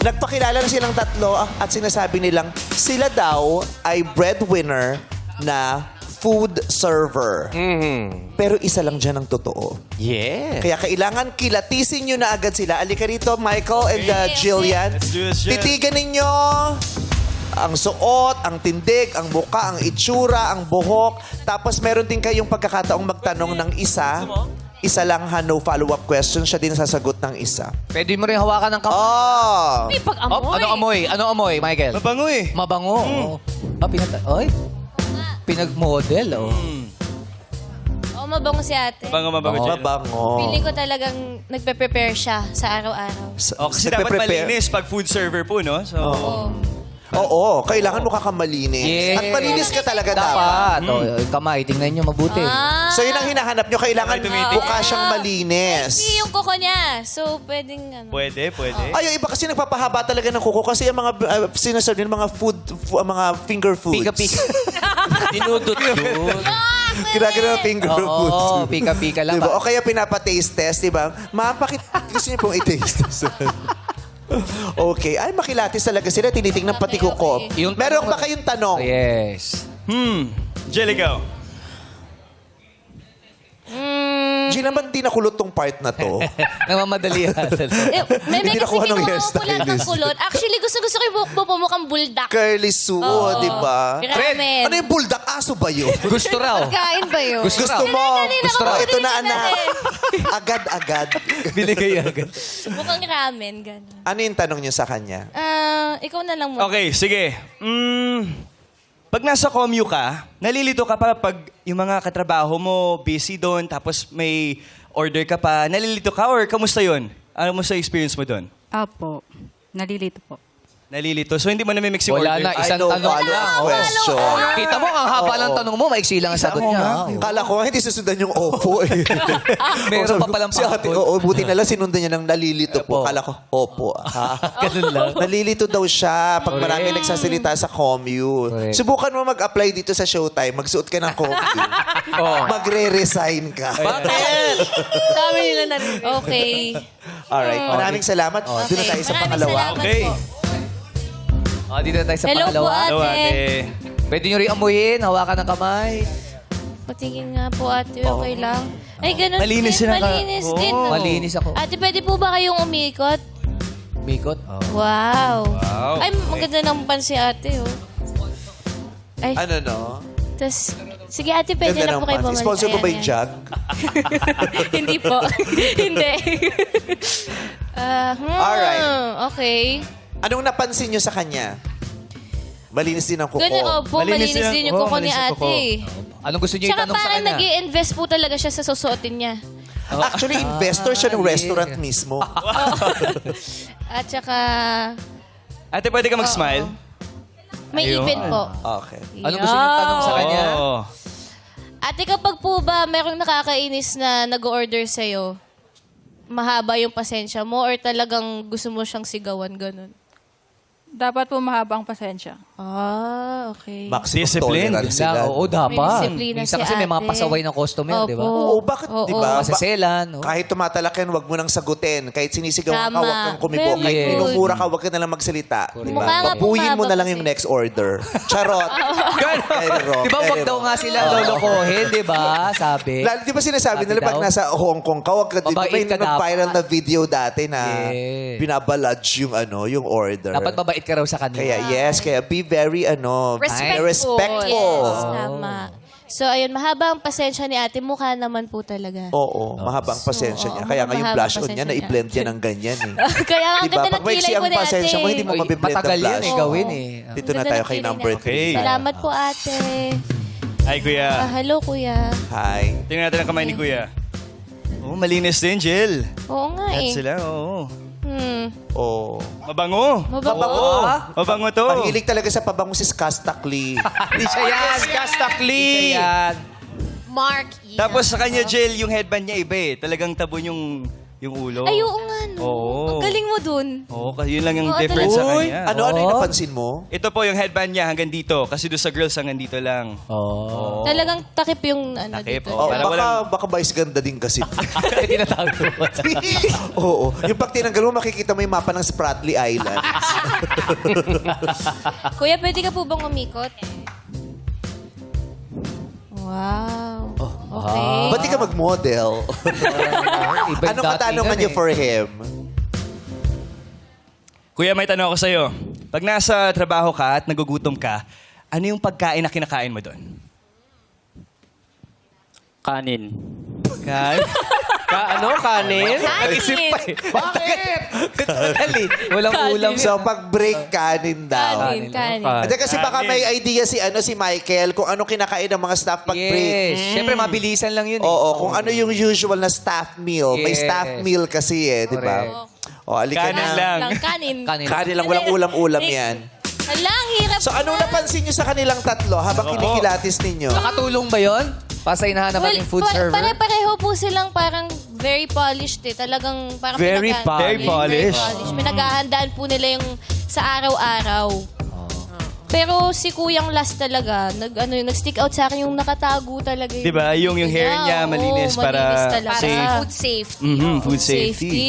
Nagpakilala na silang tatlo at sinasabi nilang sila daw ay breadwinner na food server. Pero isa lang dyan ang totoo. Yeah. Kaya kailangan kilatisin nyo na agad sila. Alika rito, Michael and Jillian. Let's do this, Jill. Titigan ninyo ang suot, ang tindig, ang muka, ang itsura, ang buhok. Tapos meron din kayong pagkakataong magtanong ng isa. Isa lang ha, no follow-up question. Siya din sasagot ng isa. Pwede mo rin hawakan ng kamay. Oh! May pag-amoy. Oh, anong amoy? Anong amoy, Michael? Mabango eh. Mabango. Oy. Pinag-model, oh. Oo, mabango si ate. Mabango, Jill. Mabango. Feeling ko talagang nagpe-prepare siya sa araw-araw. Oh, kasi dapat malinis pag food server po, no? So, Oo, kailangan mo kakamalinis. Yes. At malinis ka talaga dapat. Dapat. Oh, yung kamay, tingnan nyo mabuti. So yun ang hinahanap nyo. Kailangan tumitig. mukha siyang malinis. Hindi yung kuko niya. So, pwedeng ano. pwede. Ay, yung iba kasi nagpapahaba talaga ng kuko kasi yung mga sinasabi nila, mga mga finger foods. Pika-pika. Dinudot-dut. Ginagano ng finger foods. Oo, pika-pika lang. Diba? O kaya pinapa-taste test, diba? Ma'am, bakit gusto niyo pong i-taste test? Okay. Ay, makilatis talaga sila. Tinitingnan pati kuko. Okay. Yung Meron tanong- ba kayong tanong? Yes. Jill, ikaw. Gina, ba't di nakulot tong part na to? Namamadali yan. May Hindi kasi nakuha ng kinuha ko hairstylist. lang ng kulot. Actually, gusto ko yung buhok mo pumukhang buldak. Curly Sue, Oo. diba? Ramen. Ano yung bulldog? Aso ba yun? Gusto raw. Kain ba yun? Gusto Gusto mo? Kanina Gusto ko mo? Ito na, binigyan anak. natin. Agad-agad. Binigay agad. Mukhang ramen, gano'n. Ano yung tanong niyo sa kanya? Ikaw na lang mo. Okay, sige. Pag nasa commute ka, nalilito ka pa pag yung mga katrabaho mo busy doon, tapos may order ka pa, nalilito ka or kamusta yun? Ano mo sa experience mo doon? Apo. Nalilito po. Nalilito. So hindi mo namimix yung Wala order? na, isang I know, tanong follow lang. up question. Kita mo, ang haba ng tanong mo, maiksi lang ang sagot niya. Kala ko hindi susundan yung opo eh. Meron pa palang Si ate, pakot. oo, buti na lang sinundan niya ng nalilito po. Opo. Kala ko, opo. Ganun lang. Nalilito daw siya pag marami Correct. nagsasalita sa commute. Correct. Subukan mo mag-apply dito sa Showtime. Magsuot ka ng commute. Oh. Magre-resign ka. Bakit? Dami nila na Okay. Alright, maraming salamat. Doon na tayo sa Maraming pangalawa. salamat Okay. po. Oh, dito na tayo sa Hello po, pangalawa. ate. Hello, ate. Pwede nyo rin amuyin, hawakan ng kamay. Patingin nga po, ate. Okay lang. Ay, ganun Malinis din. sila ka- Malinis Oo. din. no? Malinis ako. Ate, pwede po ba kayong umikot? Mikot. Oh. Wow. Wow. Ay, maganda ng pansi ate, oh. Ay, Ano no? tas, sige ate, pwede Ganda na ng po kayo pants. bumalik. Sponsor mo ba Ayan, yung ayan. jug? Hindi po. Hindi. Alright. Okay. Anong napansin niyo sa kanya? Malinis din ang kuko. Ganun, opo. Malinis Malinis din yan. yung Oo, kuko ni malinis ang kuko. ate. Anong gusto nyo Tsaka itanong sa parang kanya? nag-i-invest po talaga siya sa susuotin niya. Actually, investor siya ng yeah. restaurant mismo. At saka, Ate, pwede ka mag-smile? may Ayun. ipin po. Okay. Anong gusto nyo itanong sa kanya? Oo. Ate, kapag po ba merong nakakainis na nag-order sa'yo, mahaba yung pasensya mo or talagang gusto mo siyang sigawan, ganun? Dapat po mahabang pasensya. Ah, okay. Maximum Discipline. tolerance Sila, sila. oo, May dapat. disiplina Minsan si kasi may mga ate. pasaway ng customer, di ba? Opo. Oo, bakit, Oo. di ba? Masaselan. Oh. Kahit tumatalak yan, wag mo nang sagutin. Kahit sinisigaw ka, Tama. wag kang kumibo. Very Kahit good. minumura ka, wag ka na lang magsalita. Di Mukha ba? nga po Babuyin mo mahaba na lang kasi. yung next order. Charot. Very wrong, Di ba, wag very daw wrong. nga sila lolokohin, di ba? Sabi. Lalo, di ba sinasabi Sabi nila pag daw? nasa Hong Kong ka, wag ka, di ba Mabait may ka dapat. viral na video dati na Yes. binabaludge yung order. Dapat mabait ka raw sa kanila. Kaya kaya be very Respectful. respectful. Yes, tama. So, ayun, mahaba ang pasensya ni ate. Mukha naman po talaga. Oo, mahabang pasensya niya. Kaya nga yung mahabang blush on niya, pasensya na-i-blend yan ng ganyan eh. Kaya ang Diba? ganda Pag ng maiksi kilay ang mo ni ate. pasensya mo, hindi mo Uy, mabiblend ang matagal yan blush. eh, gawin eh. Dito na Ganda tayo ng kay kilay number niya. 3. Okay. Salamat po, ate. Hi, Kuya. Hello, kuya. Hi. Tingnan natin ang kamay ni Kuya. Oh, malinis din, Jill. Oo nga Lahat eh. sila, oo. Oh. Mabango. Mabango. Mabango to. Mahilig talaga sa pabango si Skastakli. Hindi siya yan. Kastakli. Hindi siya yan. Mark Ian. Tapos sa kanya, Jill, yung headband niya iba eh. Talagang tabon yung ulo. Ay, oo nga, Oo. Galing mo dun. Oo, kasi yun lang yung Oo, difference sa Uy, kanya. ano yung napansin mo? Ito po yung headband niya hanggang dito. Kasi doon sa girls hanggang dito lang. Oh. Talagang takip yung ano Takip, dito. Oh, Para baka vice ganda din kasi. Tinatago mo. Oo. Yung pag tinanggal mo, makikita mo yung mapa ng Spratly Island. Kuya, pwede ka po bang umikot? Wow. Okay. Ba't di ka mag-model? Anong katanungan niyo for him? Kuya, may tanong ako sa'yo. Pag nasa trabaho ka at nagugutom ka, ano yung pagkain na kinakain mo doon? Kanin. Kanin? Kanin. Bakit? Dali. Walang ulam. So, pag break, kanin daw. Kanin. Hindi kasi baka may idea si Michael kung ano kinakain ng mga staff pag break. Yes. Siyempre, mabilisan lang yun. Oo, kung ano yung usual na staff meal. May Yes. staff meal kasi di ba? O, alika Kanin na. lang. Kanin. Kanin lang, walang ulam-ulam yan. Hala, ang hirap. So, anong napansin nyo sa kanilang tatlo habang kinikilatis ninyo? Nakatulong ba yun? Pasainahan naman yung food server? Pare-pareho po silang parang very polished eh. Talagang parang Very polished. Pinaghahandaan po nila yung sa araw-araw. Pero si Kuyang last talaga, nag-stick out sa akin yung nakatago talaga. Di ba? Yung hair niya Oo, malinis para malinis talaga. safe. Food safety. Mhm, food safety.